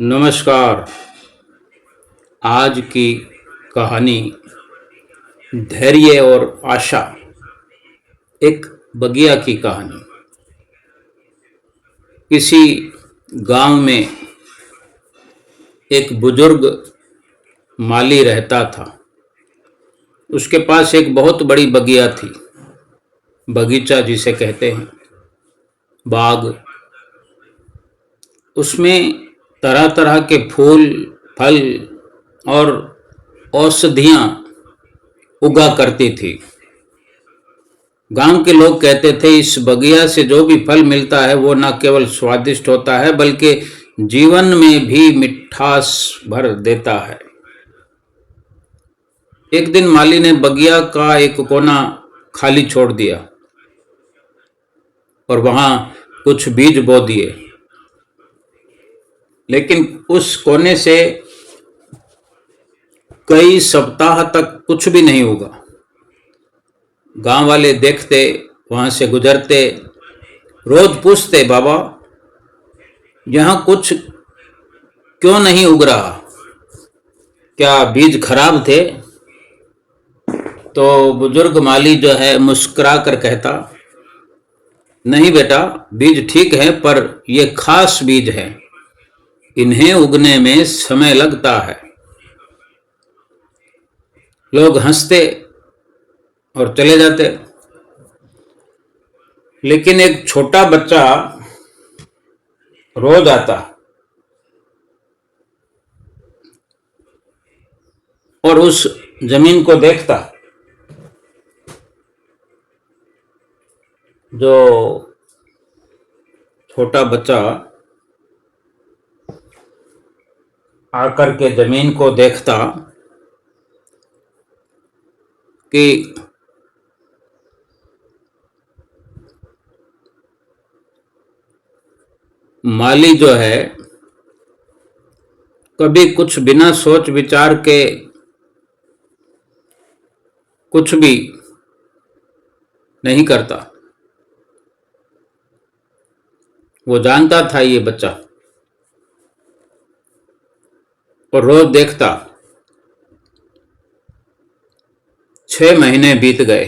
नमस्कार। आज की कहानी धैर्य और आशा। एक बगिया की कहानी। किसी गांव में एक बुजुर्ग माली रहता था। उसके पास एक बहुत बड़ी बगिया थी। बगीचा जिसे कहते हैं, बाग। उसमें तरह तरह के फूल, फल और औषधियां उगा करती थी। गांव के लोग कहते थे, इस बगिया से जो भी फल मिलता है वो न केवल स्वादिष्ट होता है बल्कि जीवन में भी मिठास भर देता है। एक दिन माली ने बगिया का एक कोना खाली छोड़ दिया और वहां कुछ बीज बो दिए। लेकिन उस कोने से कई सप्ताह तक कुछ भी नहीं उगा। गांव वाले देखते, वहां से गुजरते, रोज पूछते, बाबा यहां कुछ क्यों नहीं उग रहा? क्या बीज खराब थे? तो बुजुर्ग माली जो है मुस्कुरा कर कहता, नहीं बेटा, बीज ठीक है पर ये खास बीज है। इन्हें उगने में समय लगता है। लोग हंसते और चले जाते। लेकिन एक छोटा बच्चा रोज आता और उस जमीन को देखता। जो छोटा बच्चा आकर के जमीन को देखता कि माली जो है कभी कुछ बिना सोच विचार के कुछ भी नहीं करता। वो जानता था ये बच्चा और रोज देखता। 6 महीने बीत गए,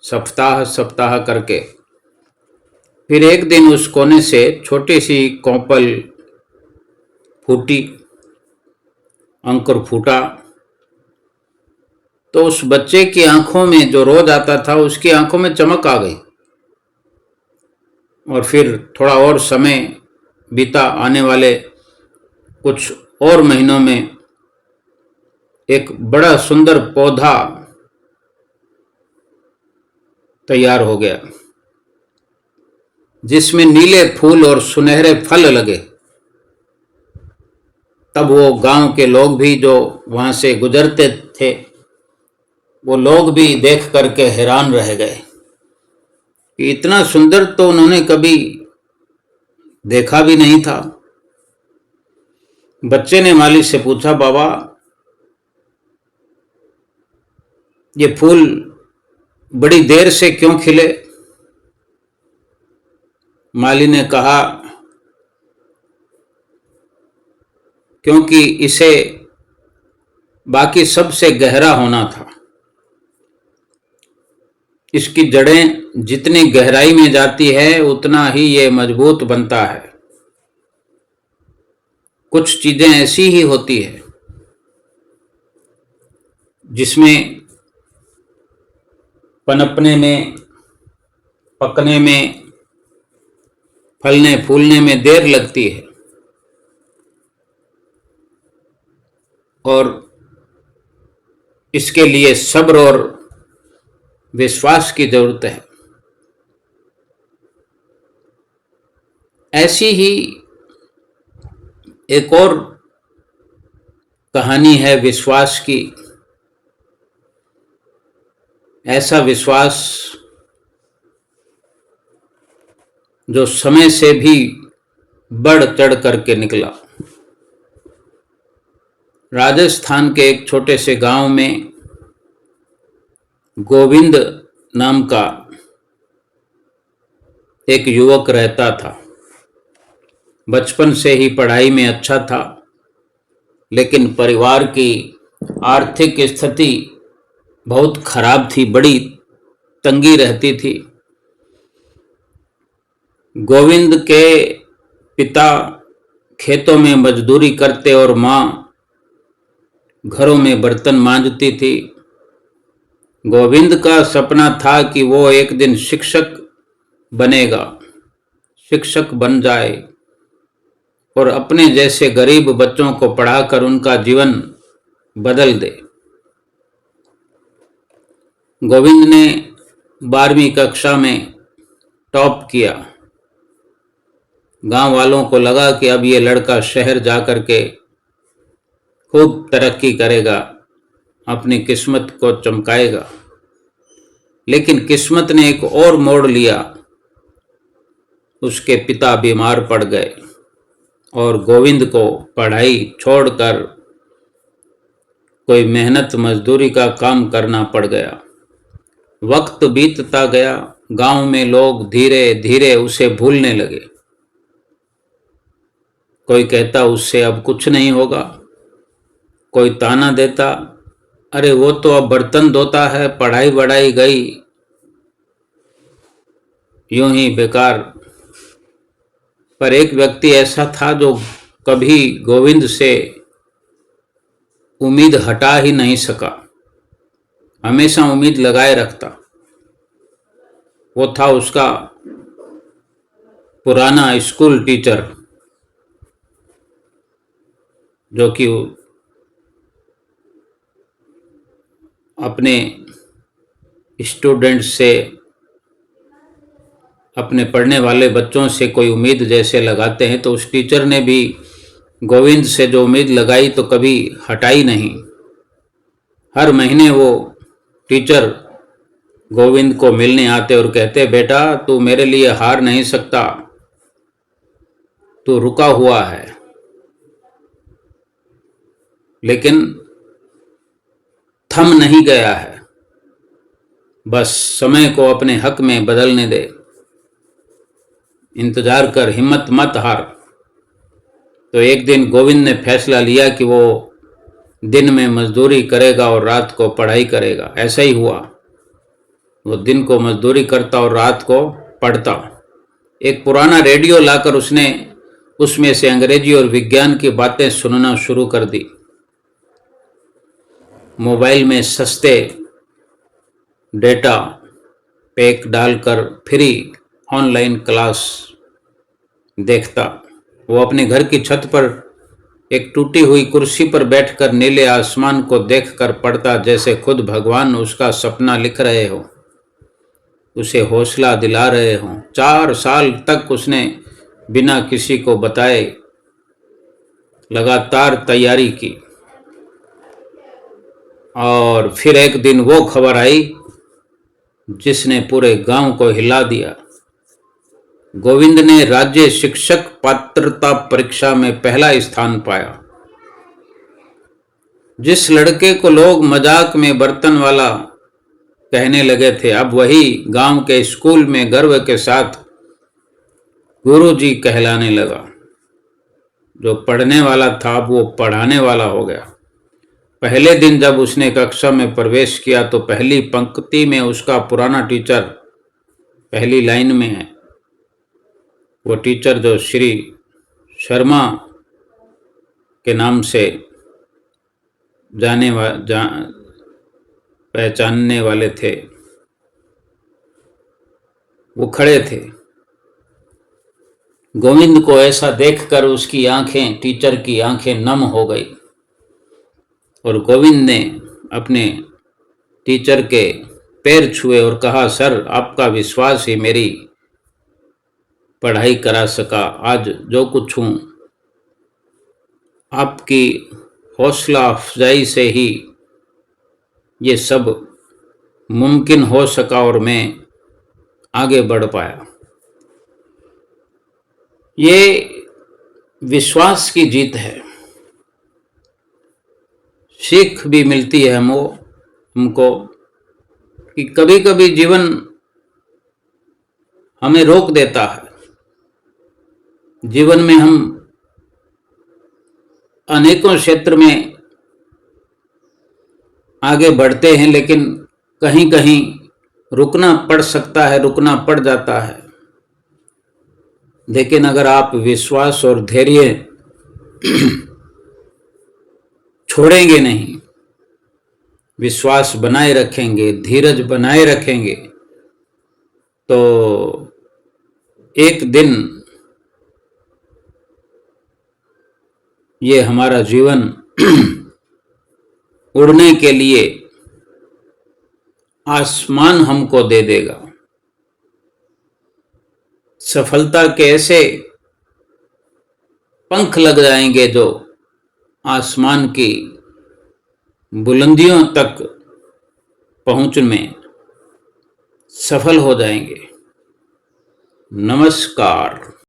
सप्ताह सप्ताह करके। फिर एक दिन उस कोने से छोटी सी कौपल फूटी, अंकुर फूटा। तो उस बच्चे की आंखों में, जो रोज आता था, उसकी आंखों में चमक आ गई। और फिर थोड़ा और समय बीता। आने वाले कुछ और महीनों में एक बड़ा सुंदर पौधा तैयार हो गया, जिसमें नीले फूल और सुनहरे फल लगे। तब वो गांव के लोग भी जो वहां से गुजरते थे, वो लोग भी देख करके हैरान रह गए कि इतना सुंदर तो उन्होंने कभी देखा भी नहीं था। बच्चे ने माली से पूछा, बाबा ये फूल बड़ी देर से क्यों खिले? माली ने कहा, क्योंकि इसे बाकी सबसे गहरा होना था। इसकी जड़ें जितनी गहराई में जाती है उतना ही ये मजबूत बनता है। कुछ चीजें ऐसी ही होती है जिसमें पनपने में, पकने में, फलने फूलने में देर लगती है और इसके लिए सब्र और विश्वास की जरूरत है। ऐसी ही एक और कहानी है विश्वास की। ऐसा विश्वास जो समय से भी बढ़ चढ़ करके निकला। राजस्थान के एक छोटे से गांव में गोविंद नाम का एक युवक रहता था। बचपन से ही पढ़ाई में अच्छा था। लेकिन परिवार की आर्थिक स्थिति बहुत खराब थी, बड़ी तंगी रहती थी। गोविंद के पिता खेतों में मजदूरी करते और माँ घरों में बर्तन मांजती थी। गोविंद का सपना था कि वो एक दिन शिक्षक बनेगा, शिक्षक बन जाए और अपने जैसे गरीब बच्चों को पढ़ाकर उनका जीवन बदल दे। गोविंद ने 12वीं कक्षा में टॉप किया। गांव वालों को लगा कि अब ये लड़का शहर जाकर के खूब तरक्की करेगा, अपनी किस्मत को चमकाएगा। लेकिन किस्मत ने एक और मोड़ लिया। उसके पिता बीमार पड़ गए और गोविंद को पढ़ाई छोड़कर कोई मेहनत मजदूरी का काम करना पड़ गया। वक्त बीतता गया, गांव में लोग धीरे धीरे उसे भूलने लगे। कोई कहता उससे अब कुछ नहीं होगा, कोई ताना देता अरे वो तो अब बर्तन धोता है, पढ़ाई बढ़ाई गई, यूं ही बेकार। पर एक व्यक्ति ऐसा था जो कभी गोविंद से उम्मीद हटा ही नहीं सका, हमेशा उम्मीद लगाए रखता। वो था उसका पुराना स्कूल टीचर, जो कि अपने स्टूडेंट्स से, अपने पढ़ने वाले बच्चों से कोई उम्मीद जैसे लगाते हैं, तो उस टीचर ने भी गोविंद से जो उम्मीद लगाई तो कभी हटाई नहीं। हर महीने वो टीचर गोविंद को मिलने आते और कहते बेटा तू मेरे लिए हार नहीं सकता, तू रुका हुआ है, लेकिन थम नहीं गया है, बस समय को अपने हक में बदलने दे, इंतजार कर, हिम्मत मत हार। तो एक दिन गोविंद ने फैसला लिया कि वो दिन में मजदूरी करेगा और रात को पढ़ाई करेगा। ऐसा ही हुआ, वो दिन को मजदूरी करता और रात को पढ़ता। एक पुराना रेडियो लाकर उसने उसमें से अंग्रेजी और विज्ञान की बातें सुनना शुरू कर दी। मोबाइल में सस्ते डेटा पैक डालकर फ्री ऑनलाइन क्लास देखता। वो अपने घर की छत पर एक टूटी हुई कुर्सी पर बैठकर नीले आसमान को देखकर पढ़ता, जैसे खुद भगवान उसका सपना लिख रहे हो, उसे हौसला दिला रहे हों। 4 साल तक उसने बिना किसी को बताए लगातार तैयारी की और फिर एक दिन वो खबर आई जिसने पूरे गांव को हिला दिया। गोविंद ने राज्य शिक्षक पात्रता परीक्षा में पहला स्थान पाया। जिस लड़के को लोग मजाक में बर्तन वाला कहने लगे थे, अब वही गांव के स्कूल में गर्व के साथ गुरुजी कहलाने लगा। जो पढ़ने वाला था अब वो पढ़ाने वाला हो गया। पहले दिन जब उसने कक्षा में प्रवेश किया तो पहली पंक्ति में उसका पुराना टीचर पहली लाइन में है। वो टीचर जो श्री शर्मा के नाम से पहचानने वाले थे, वो खड़े थे। गोविंद को ऐसा देखकर उसकी आंखें, टीचर की आंखें नम हो गई और गोविंद ने अपने टीचर के पैर छुए और कहा सर आपका विश्वास ही मेरी पढ़ाई करा सका। आज जो कुछ हूँ आपकी हौसला अफजाई से ही ये सब मुमकिन हो सका और मैं आगे बढ़ पाया। ये विश्वास की जीत है। सीख भी मिलती है हमको कि कभी कभी जीवन हमें रोक देता है। जीवन में हम अनेकों क्षेत्र में आगे बढ़ते हैं, लेकिन कहीं कहीं रुकना पड़ सकता है, रुकना पड़ जाता है। लेकिन अगर आप विश्वास और धैर्य छोड़ेंगे नहीं, विश्वास बनाए रखेंगे, धीरज बनाए रखेंगे, तो एक दिन ये हमारा जीवन उड़ने के लिए आसमान हमको दे देगा। सफलता के ऐसे पंख लग जाएंगे जो आसमान की बुलंदियों तक पहुंचने में सफल हो जाएंगे। नमस्कार।